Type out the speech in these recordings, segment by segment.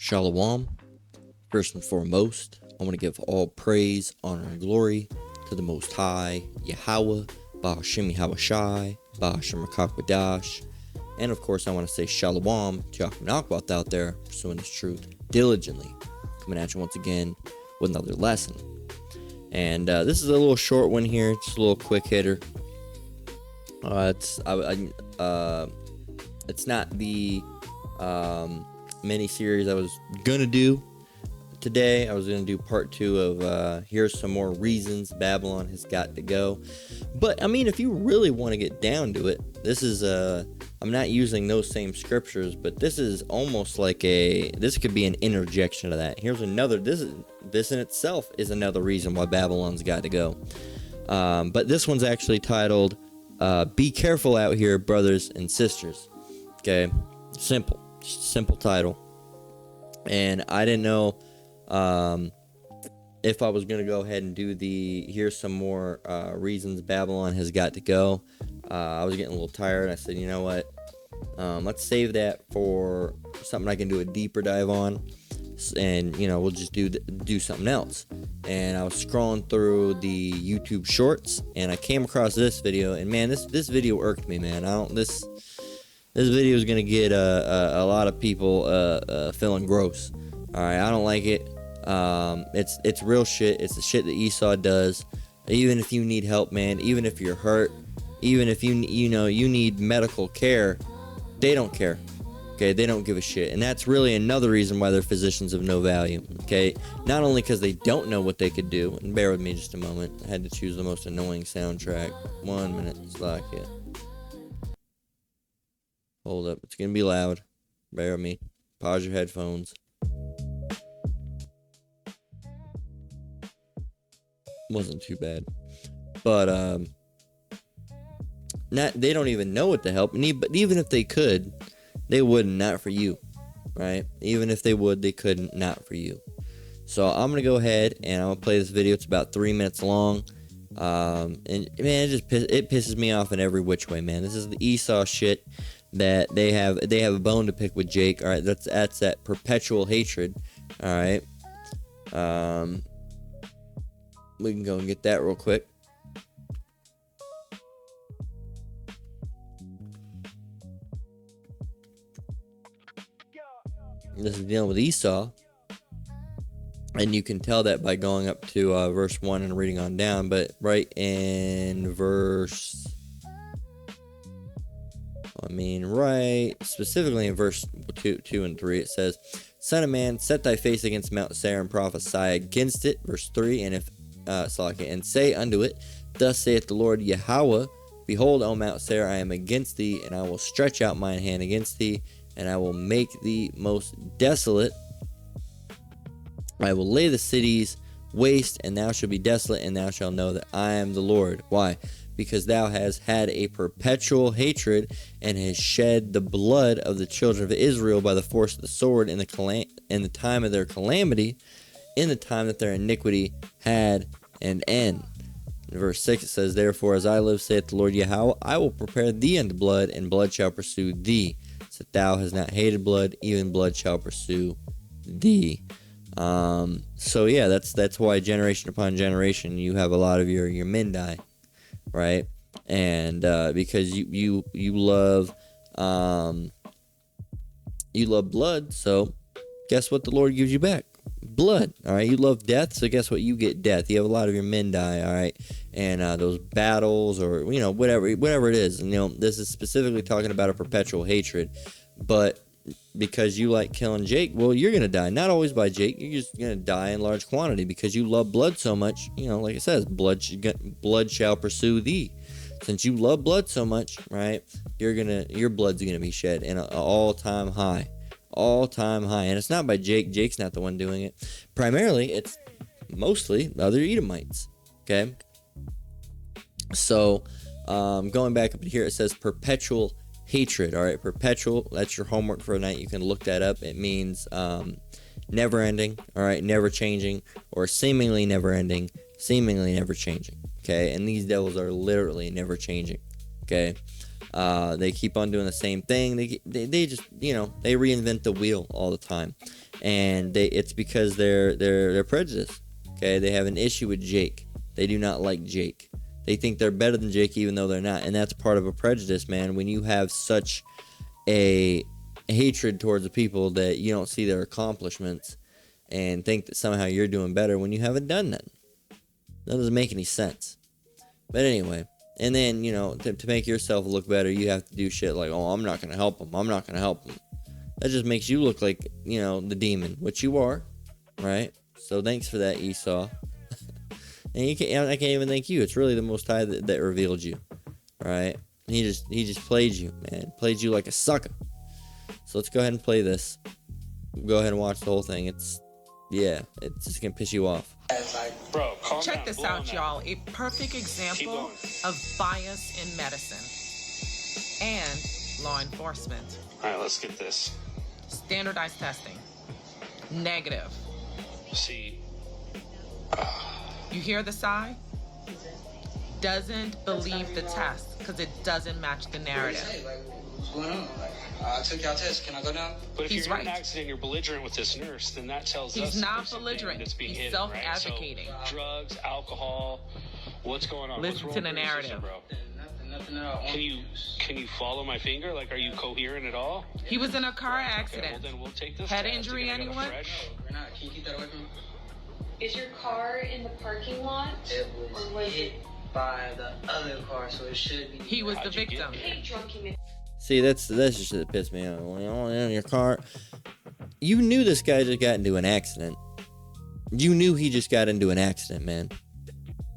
Shalom. First and foremost, I want to give all praise, honor, and glory to the Most High, Yahweh, Bahashim Yahweh Bahashim Rakakwadash. And of course, I want to say Shalom to Yahuwah out there, pursuing this truth diligently. Coming at you once again with another lesson. And this is a little short one here, just a little quick hitter. It's not the mini series I was gonna do today. I was gonna do part 2 of here's some more reasons Babylon has got to go. But I mean, if you really want to get down to it, this is I'm not using those same scriptures, but this is almost like this could be an interjection of that. Here's another. This in itself is another reason why Babylon's got to go. But this one's actually titled "Be Careful Out Here, Brothers and Sisters." Okay, simple title. And I didn't know if I was gonna go ahead and do here's some more reasons Babylon has got to go. I was getting a little tired. I said, you know what? Let's save that for something I can do a deeper dive on, and we'll just do something else. And I was scrolling through the YouTube Shorts, and I came across this video. And man, this video irked me, man. This video is gonna get a lot of people feeling gross. All right, I don't like it. It's real shit. It's the shit that Esau does. Even if you need help, man. Even if you're hurt. Even if you need medical care, they don't care. Okay, they don't give a shit. And that's really another reason why they're physicians of no value. Okay, not only because they don't know what they could do. And bear with me just a moment. I had to choose the most annoying soundtrack. 1 minute, slack it. Hold up, it's gonna be loud. Bear with me. Pause your headphones. Wasn't too bad, but they don't even know what to help. But even if they could, they wouldn't. Not for you, right? Even if they would, they couldn't. Not for you. So I'm gonna go ahead and I'm gonna play this video. It's about 3 minutes long. And man, it pisses me off in every which way, man. This is the Esau shit that they have a bone to pick with Jake. All right, that's that perpetual hatred. All right. We can go and get that real quick. This is dealing with Esau, and you can tell that by going up to verse 1 and reading on down. But right in specifically in verse 2 and 3, it says, "Son of man, set thy face against Mount Seir and prophesy against it." Verse 3, and say unto it, Thus saith the Lord Yahweh, Behold, O Mount Seir, I am against thee, and I will stretch out mine hand against thee, and I will make thee most desolate. I will lay the cities waste, and thou shalt be desolate, and thou shalt know that I am the Lord. Why? Because thou hast had a perpetual hatred, and hast shed the blood of the children of Israel by the force of the sword in the time of their calamity, in the time that their iniquity had an end. In verse 6 it says, Therefore, as I live, saith the Lord Yahweh, I will prepare thee unto blood, and blood shall pursue thee. So that thou hast not hated blood, even blood shall pursue thee. So yeah, that's why generation upon generation you have a lot of your men die, right? And because you love blood, so guess what the Lord gives you back? Blood. All right, you love death, so guess what? You get death. You have a lot of your men die. All right, and those battles, or whatever it is. And this is specifically talking about a perpetual hatred. But because you like killing Jake, well, you're gonna die. Not always by Jake. You're just gonna die in large quantity because you love blood so much. Like it says, blood shall pursue thee. Since you love blood so much, right? Your blood's gonna be shed in an all-time high. All-time high. And it's not by Jake. Jake's not the one doing it. Primarily, it's mostly other Edomites. Okay? So, going back up here, it says perpetual hatred. All right? Perpetual. That's your homework for tonight. You can look that up. It means never ending. All right? Never changing. Or seemingly never ending. Seemingly never changing. Okay? And these devils are literally never changing. Okay? They keep on doing the same thing. They just, they reinvent the wheel all the time, and it's because they're prejudiced. Okay, they have an issue with Jake. They do not like Jake. They think they're better than Jake even though they're not, and that's part of a prejudice, man. When you have such a hatred towards the people that you don't see their accomplishments and think that somehow you're doing better when you haven't done that. That doesn't make any sense. But anyway, and then, to make yourself look better, you have to do shit like, oh, I'm not going to help them. I'm not going to help them. That just makes you look like, the demon, which you are, right? So thanks for that, Esau. And I can't even thank you. It's really the Most High that revealed you, right? He just played you, man. Played you like a sucker. So let's go ahead and play this. Go ahead and watch the whole thing. It's just going to piss you off. Bro, calm Check down. this out, y'all. A perfect example of bias in medicine and law enforcement. All right, let's get this. Standardized testing. Negative. See. You hear the sigh? Doesn't believe the test because it doesn't match the narrative. What's going on? I took y'all test. Can I go down? But if He's you're in right. an accident, you're belligerent with this nurse, then that tells us He's not something belligerent. that's being He's hidden, self-advocating. Right? So, drugs, alcohol, what's going on? Listen what's to wrong the with your system, narrative. bro? Nothing at all. Can you follow my finger? Like, are you coherent at all? He was in a car Okay, accident. well then we'll take this Head test. injury, You gotta go anyone? fresh. We're not. Can you keep that away from me? Is your car in the parking lot? It was hit by the other car, so it should be. He was the How'd you get victim. there? Hey, drunky man. See, that's just shit that pissed me off. When you're in your car, you knew this guy just got into an accident. You knew he just got into an accident, man.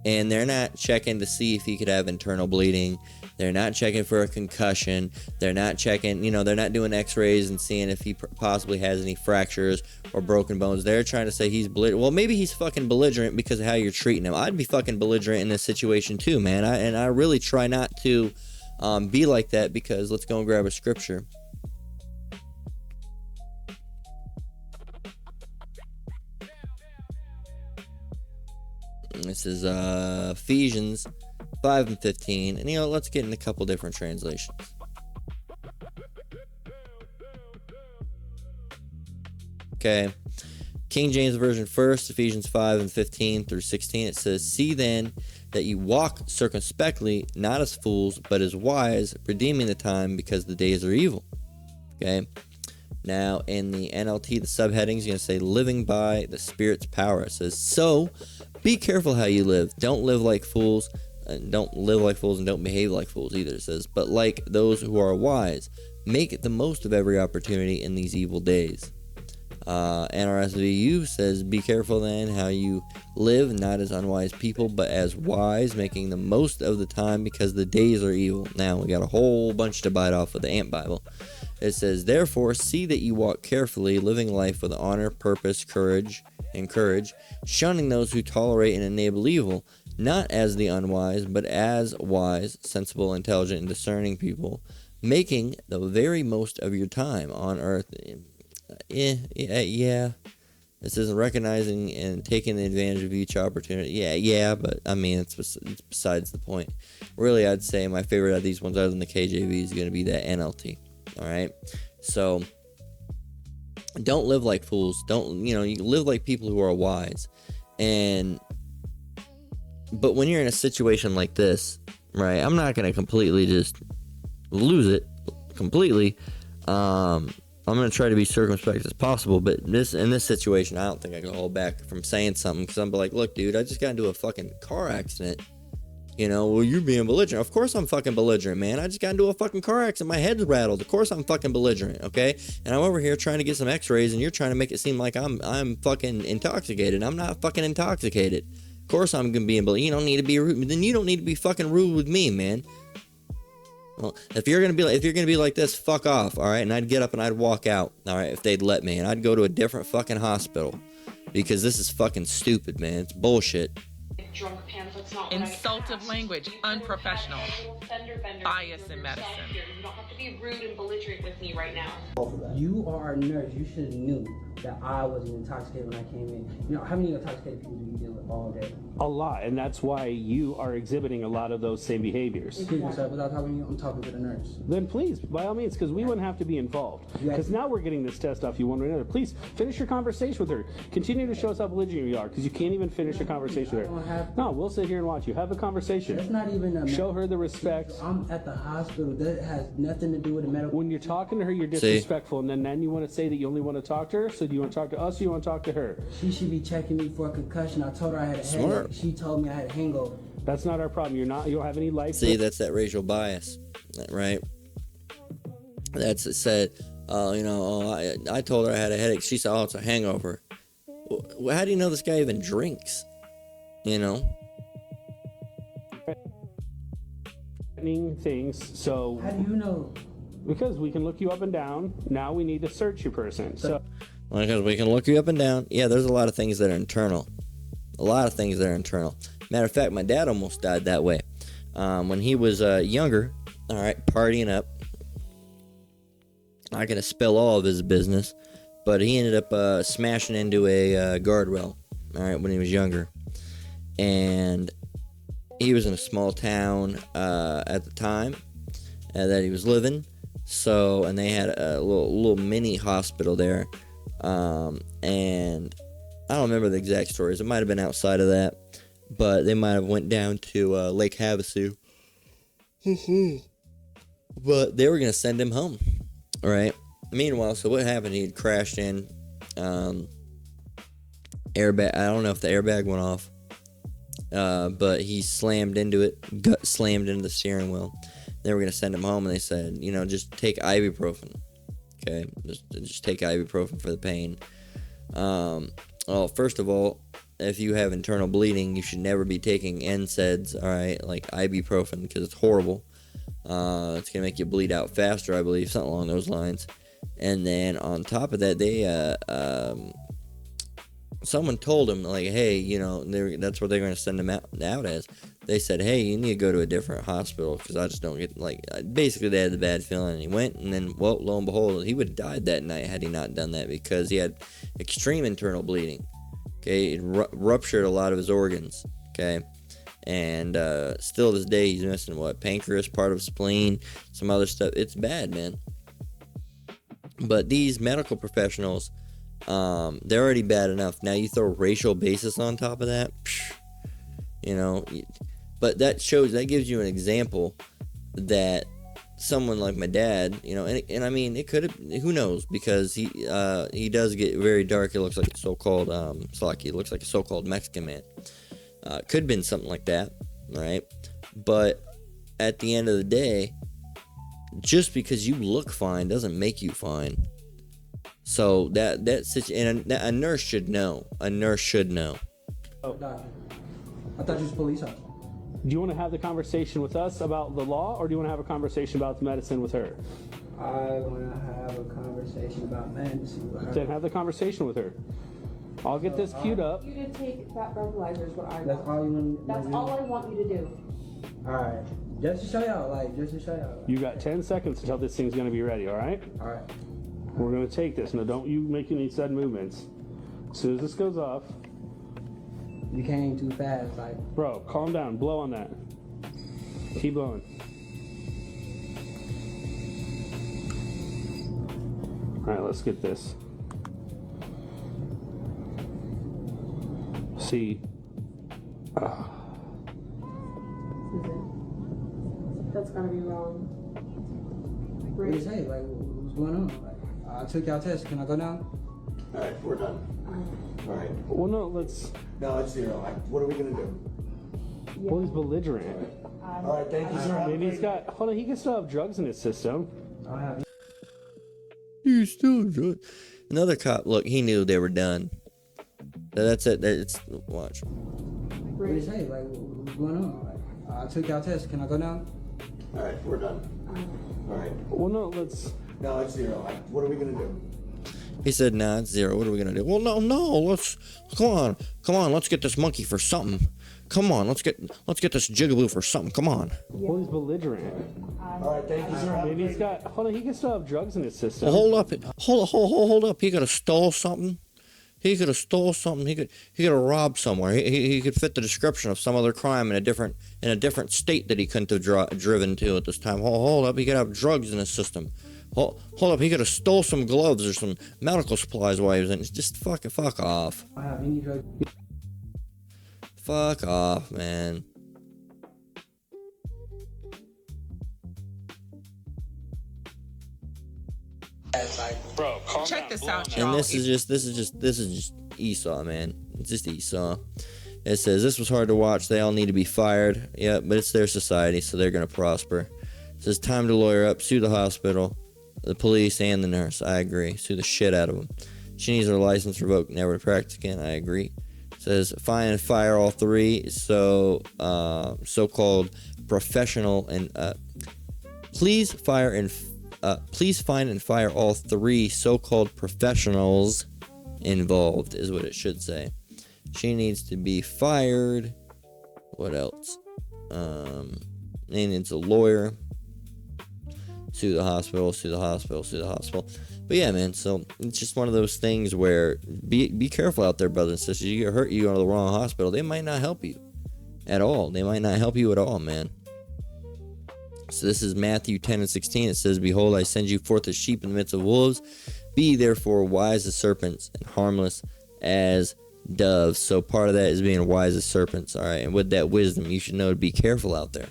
And they're not checking to see if he could have internal bleeding. They're not checking for a concussion. They're not checking, they're not doing x-rays and seeing if he possibly has any fractures or broken bones. They're trying to say he's belligerent. Well, maybe he's fucking belligerent because of how you're treating him. I'd be fucking belligerent in this situation too, man. I really try not to be like that, because let's go and grab a scripture. This is Ephesians 5 and 15. And let's get in a couple different translations. Okay. King James Version first, Ephesians 5 and 15 through 16. It says, "See then that you walk circumspectly, not as fools, but as wise, redeeming the time, because the days are evil." Okay. Now, in the NLT, the subheading is going to say, "Living by the Spirit's power." It says, "So, be careful how you live. Don't live like fools, and don't live like fools, and don't behave like fools either." It says, "But like those who are wise, make the most of every opportunity in these evil days." NRSVU says, "Be careful then how you live, not as unwise people, but as wise, making the most of the time, because the days are evil." Now, we got a whole bunch to bite off with the Amp Bible. It says, "Therefore, see that you walk carefully, living life with honor, purpose, courage, shunning those who tolerate and enable evil, not as the unwise, but as wise, sensible, intelligent, and discerning people, making the very most of your time on earth." Yeah. This isn't recognizing and taking advantage of each opportunity. Yeah, but I mean, it's besides the point. Really, I'd say my favorite out of these ones, other than the KJV, is going to be that NLT. All right, so don't live like fools. Don't you live like people who are wise. But when you're in a situation like this, right? I'm not going to completely just lose it completely. I'm going to try to be circumspect as possible, but in this situation, I don't think I can hold back from saying something, because I'm like, look, dude, I just got into a fucking car accident. Well, you're being belligerent. Of course I'm fucking belligerent, man. I just got into a fucking car accident. My head's rattled. Of course I'm fucking belligerent, okay? And I'm over here trying to get some x-rays, and you're trying to make it seem like I'm fucking intoxicated. I'm not fucking intoxicated. Of course I'm going to be belligerent. You don't need to be rude. Then you don't need to be fucking rude with me, man. Well, if you're gonna be like this, fuck off, all right? And I'd get up and I'd walk out, all right, if they'd let me, and I'd go to a different fucking hospital, because this is fucking stupid, man. It's bullshit. Drunk pamphlets, not what I Insultive asked. language, You could have unprofessional, had a little fender bender bias with in your medicine. stuff here. You don't have to be rude and belligerent with me right now. You are a nurse. You should have knew that I wasn't intoxicated when I came in. You know, how many intoxicated people do you deal with all day? A lot, and that's why you are exhibiting a lot of those same behaviors. Excuse me, sir, without talking to you, I'm talking to the nurse. Then please, by all means, because we wouldn't have to be involved. Because now we're getting this test off you one way or another. Please finish your conversation with her. Continue to show us how belligerent you are, because you can't even finish a conversation with her. No, we'll sit here and watch you. Have a conversation. That's not even a show her the respect. I'm at the hospital. That has nothing to do with the medical. When you're talking to her, you're disrespectful, and then you want to say that you only want to talk to her. So do you want to talk to us, or you want to talk to her? She should be checking me for a concussion. I told her I had a headache. She told me I had a hangover. That's not our problem. You don't have any life. See, that's that racial bias, right? That's it said. I told her I had a headache. She said, "Oh, it's a hangover." Well, how do you know this guy even drinks? You know. Things. So how do you know? Because we can look you up and down. Now we need to search your person. So because we can look you up and down. Yeah, there's a lot of things that are internal. A lot of things that are internal. Matter of fact, my dad almost died that way. When he was younger, all right, partying up. Not gonna spill all of his business, but he ended up smashing into a guardrail. All right, when he was younger, and he was in a small town at the time that he was living. So, and they had a little mini hospital there, and I don't remember the exact stories. It might have been outside of that, but they might have went down to Lake Havasu. But they were gonna send him home, right? Meanwhile, so what happened? He had crashed in, airbag. I don't know if the airbag went off, but he slammed into it, gut slammed into the steering wheel. They were gonna send him home, and they said, just take ibuprofen. Okay, just take ibuprofen for the pain. Well, first of all, if you have internal bleeding, you should never be taking NSAIDs, all right, like ibuprofen, because it's horrible. It's going to make you bleed out faster, I believe, something along those lines. And then on top of that, someone told him, like, hey, that's what they're going to send him out as. They said, hey, you need to go to a different hospital, because I just don't get, basically they had the bad feeling, and he went, and then, well, lo and behold, he would have died that night had he not done that, because he had extreme internal bleeding. Okay, it ruptured a lot of his organs, okay, and still to this day, he's missing, pancreas, part of spleen, some other stuff. It's bad, man. But these medical professionals, they're already bad enough. Now you throw racial basis on top of that, but that gives you an example that someone like my dad, and I mean, it could have, who knows, because he does get very dark. He looks like a so-called, he looks like a so-called Mexican man. Could have been something like that, right? But at the end of the day, just because you look fine doesn't make you fine. So and a nurse should know. A nurse should know. Doctor, I thought you was a police officer. Do you want to have the conversation with us about the law, or do you want to have a conversation about the medicine with her? I want to have a conversation about medicine with her. Then have the conversation with her. I'll get this queued up. You to take that breathalyzer is what I want. That's all you want. That's all I want you to do. All right, just to show y'all. You got 10 seconds until this thing's going to be ready. All right. All right. We're going to take this. Now, don't you make any sudden movements. As soon as this goes off. You came too fast, Bro, calm down. Blow on that. Keep blowing. All right, let's get this. See. That's gotta be wrong. What do you say? What's going on? I took y'all test. Can I go down? All right, we're done. All right. Well, no, let's. No, it's 0. What are we gonna do? Yeah. Well, he's belligerent. All right, thank you, sir. Maybe he's got. Hold on, he can still have drugs in his system. I'll have You still good. Another cop, look, he knew they were done. That's it. Watch. What do you say? What's going on? I took y'all test. Can I go down? All right, we're done. All right. Well, no, let's. No, it's 0. What are we gonna do? He said, nah, it's 0. What are we going to do? Well, no, let's, come on, let's get this monkey for something. Come on, let's get this jigaboo for something. Come on. Well, he's belligerent. All right, thank you, sir. Maybe he's got. Hold on, he can still have drugs in his system. Well, hold up. He could have stole something. He could have robbed somewhere. He could fit the description of some other crime in a different state that he couldn't have driven to at this time. Hold up. He could have drugs in his system. Hold up. He could have stole some gloves or some medical supplies while he was in. Just fuck off. I have any drugs. Fuck off, man. Bro, calm Check down. this Hold out, on. y'all. And this is just Esau, man. It's just Esau. It says this was hard to watch. They all need to be fired. Yeah, but it's their society, so they're gonna prosper. It says time to lawyer up, sue the hospital, the police, and the nurse. I agree. Sue the shit out of them. She needs her license revoked, never to practice again. I agree. It says fine and fire all three. So-called professional and please find and fire all three so-called professionals involved, is what it should say. She needs to be fired. What else? They needs a lawyer. Sue the hospital. But yeah, man, so it's just one of those things where be careful out there, brothers and sisters. You get hurt, you go to the wrong hospital, they might not help you at all. Man. So this is Matthew 10 and 16. It says, behold, I send you forth as sheep in the midst of wolves. Be therefore wise as serpents and harmless as doves. So part of that is being wise as serpents, all right? And with that wisdom, you should know to be careful out there.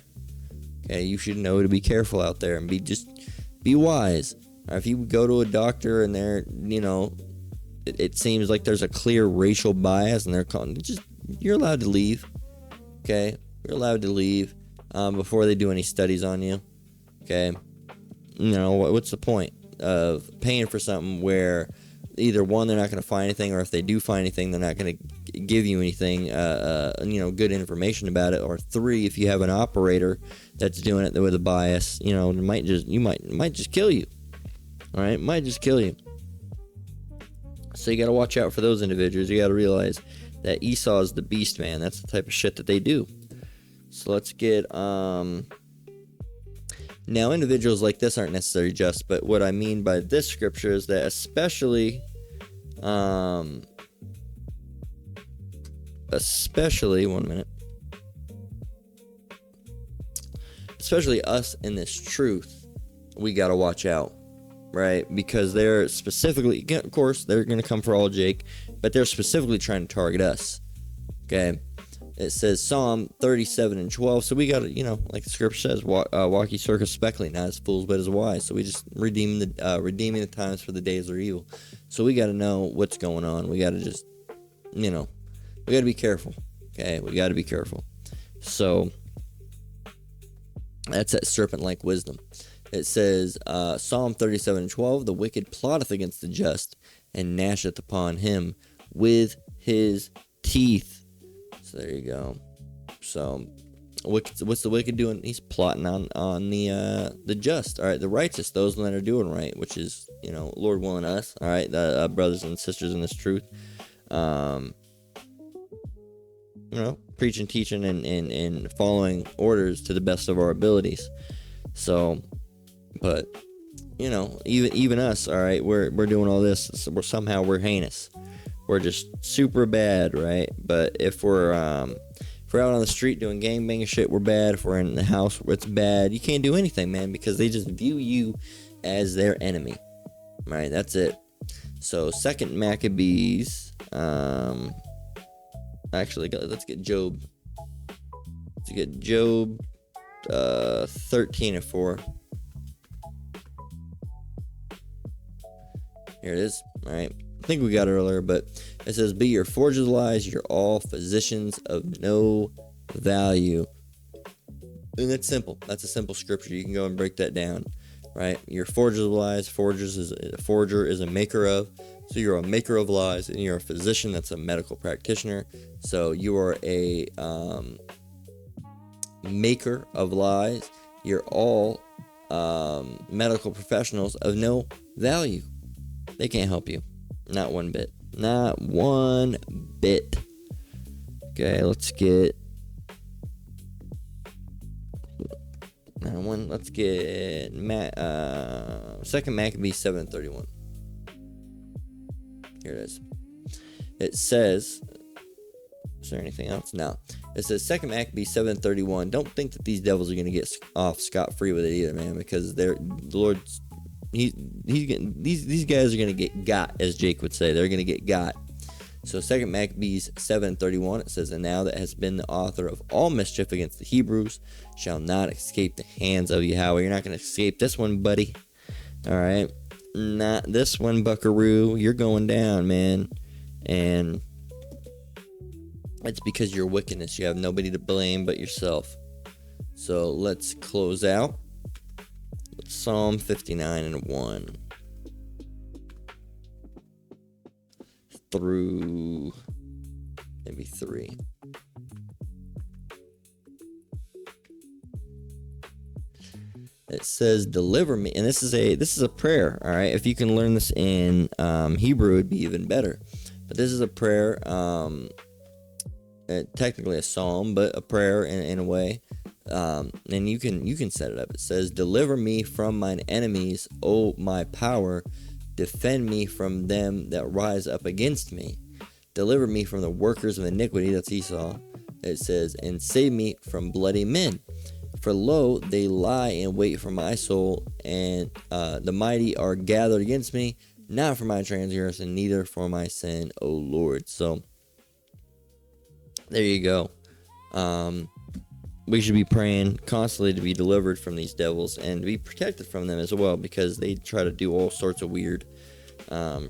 Okay, you should know to be careful out there and be wise. Or if you go to a doctor and they're, it seems like there's a clear racial bias and they're calling, you're allowed to leave. Okay, you're allowed to leave before they do any studies on you. Okay, what's the point of paying for something where either one, they're not going to find anything, or if they do find anything, they're not going to give you anything, good information about it. Or three, if you have an operator that's doing it with a bias, it might just kill you. All right, might just kill you. So you got to watch out for those individuals. You got to realize that Esau is the beast, man. That's the type of shit that they do. So let's get now, individuals like this aren't necessarily just, but what I mean by this scripture is that especially especially us in this truth, we got to watch out, right? Because they're specifically, of course, they're going to come for all Jake, but they're specifically trying to target us. Okay. It says Psalm 37 and 12. So we got to, like the scripture says, walk ye circumspectly, not as fools, but as wise. So we just redeeming the times, for the days are evil. So we got to know what's going on. We got to just, we got to be careful. Okay. We got to be careful. So that's that serpent-like wisdom. It says, Psalm 37 and 12, the wicked plotteth against the just, and gnasheth upon him with his teeth. So there you go. So what's the wicked doing? He's plotting on the just, all right, the righteous, those that are doing right, which is, Lord willing us, all right, the brothers and sisters in this truth. Preaching, teaching, and following orders to the best of our abilities. So, but even us, all right, we're doing all this. So we're heinous. We're just super bad, right? But if we're out on the street doing gangbanging shit, we're bad. If we're in the house, it's bad. You can't do anything, man, because they just view you as their enemy. Right? That's it. So 2 Maccabees. Actually, let's get Job. Let's get Job 13 and 4. Here it is. All right. I think we got it earlier, but it says, be your forgers of lies, you're all physicians of no value. And that's simple. That's a simple scripture. You can go and break that down, right? You're forgers of lies. A forger is a maker of. So you're a maker of lies, and you're a physician. That's a medical practitioner. So you are a maker of lies. You're all medical professionals of no value. They can't help you. Not one bit. Not one bit. Okay, let's get Let's get 2 Maccabees 7:31. Here it is. It says, is there anything else? No. It says 2 Maccabees 7:31. Don't think that these devils are going to get off scot-free with it either, man, because the Lord's he's getting, these guys are going to get got, as Jake would say. They're going to get got. So 2 Maccabees 7:31, it says, and now that has been the author of all mischief against the Hebrews shall not escape the hands of Yahweh. You're not going to escape this one, buddy. All right? Not this one, buckaroo. You're going down, man. And it's because of your wickedness. You have nobody to blame but yourself. So let's close out with Psalm 59:1. Through maybe 3. It says, "Deliver me," and this is a prayer. All right, if you can learn this in Hebrew, it'd be even better. But this is a prayer, technically a psalm, but a prayer in a way. And you can set it up. It says, "Deliver me from mine enemies, O my power. Defend me from them that rise up against me. Deliver me from the workers of iniquity," that's Esau. It says, "and save me from bloody men. For lo, they lie in wait for my soul, and the mighty are gathered against me, not for my transgression, neither for my sin, O Lord." So, there you go. We should be praying constantly to be delivered from these devils and to be protected from them as well, because they try to do all sorts of weird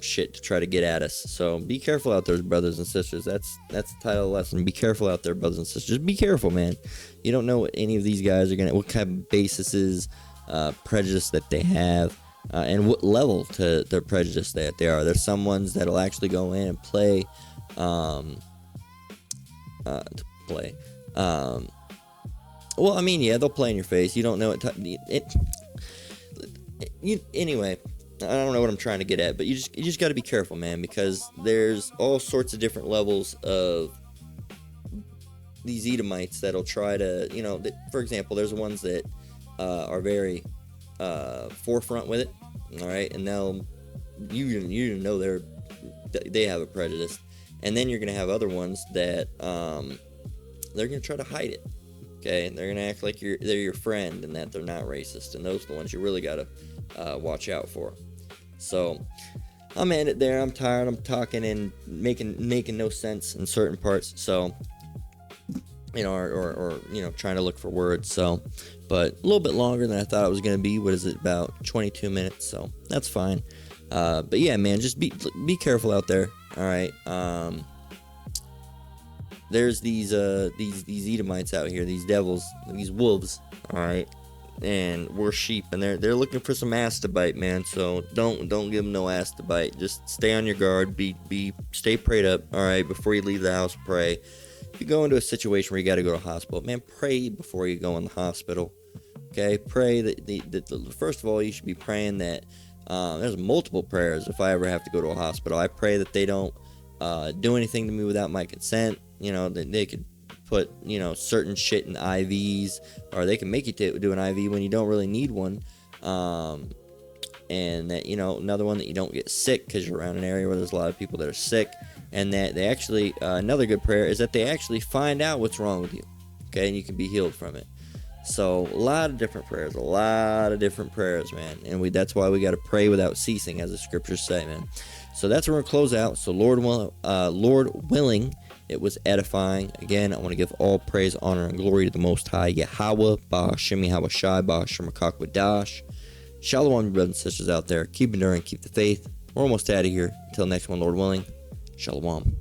shit to try to get at us. So be careful out there, brothers and sisters. That's the title of the lesson. Be careful out there, brothers and sisters. Be careful, man. You don't know what any of these guys are what kind of basis, prejudice that they have, and what level to their prejudice that they are. There's some ones that'll actually go in and play, well, I mean, yeah, they'll play in your face. You don't know anyway, I don't know what I'm trying to get at, but you just got to be careful, man, because there's all sorts of different levels of these Edomites that'll try to, for example, there's ones that are very forefront with it, all right, and you know they have a prejudice, and then you're gonna have other ones that they're gonna try to hide it. Okay, they're gonna act like they're your friend and that they're not racist, and those are the ones you really gotta watch out for. So I'm at it there. I'm tired. I'm talking and making no sense in certain parts. So or trying to look for words. So, but a little bit longer than I thought it was gonna be. What is it? About 22 minutes. So that's fine. But yeah, man, just be careful out there. All right. There's these Edomites out here, these devils, these wolves, all right, and we're sheep, and they're looking for some ass to bite, man. So don't give them no ass to bite. Just stay on your guard. Stay prayed up, all right. Before you leave the house, pray. If you go into a situation where you got to go to the hospital, man, pray before you go in the hospital. Okay, pray that first of all, you should be praying that there's multiple prayers. If I ever have to go to a hospital, I pray that they don't do anything to me without my consent. That they could put, certain shit in IVs, or they can make you do an IV when you don't really need one. And that, another one, that you don't get sick because you're around an area where there's a lot of people that are sick. And that they actually, another good prayer is that they actually find out what's wrong with you. Okay, and you can be healed from it. So a lot of different prayers, man. And that's why we got to pray without ceasing, as the scriptures say, man. So that's where we're going to close out. So Lord willing, it was edifying. Again, I want to give all praise, honor, and glory to the Most High, Yahweh, Ba'ashem Yahweh Shai, Ba'ashem Wadash. Shalom, brothers and sisters out there. Keep enduring, keep the faith. We're almost out of here. Until next one, Lord willing. Shalom.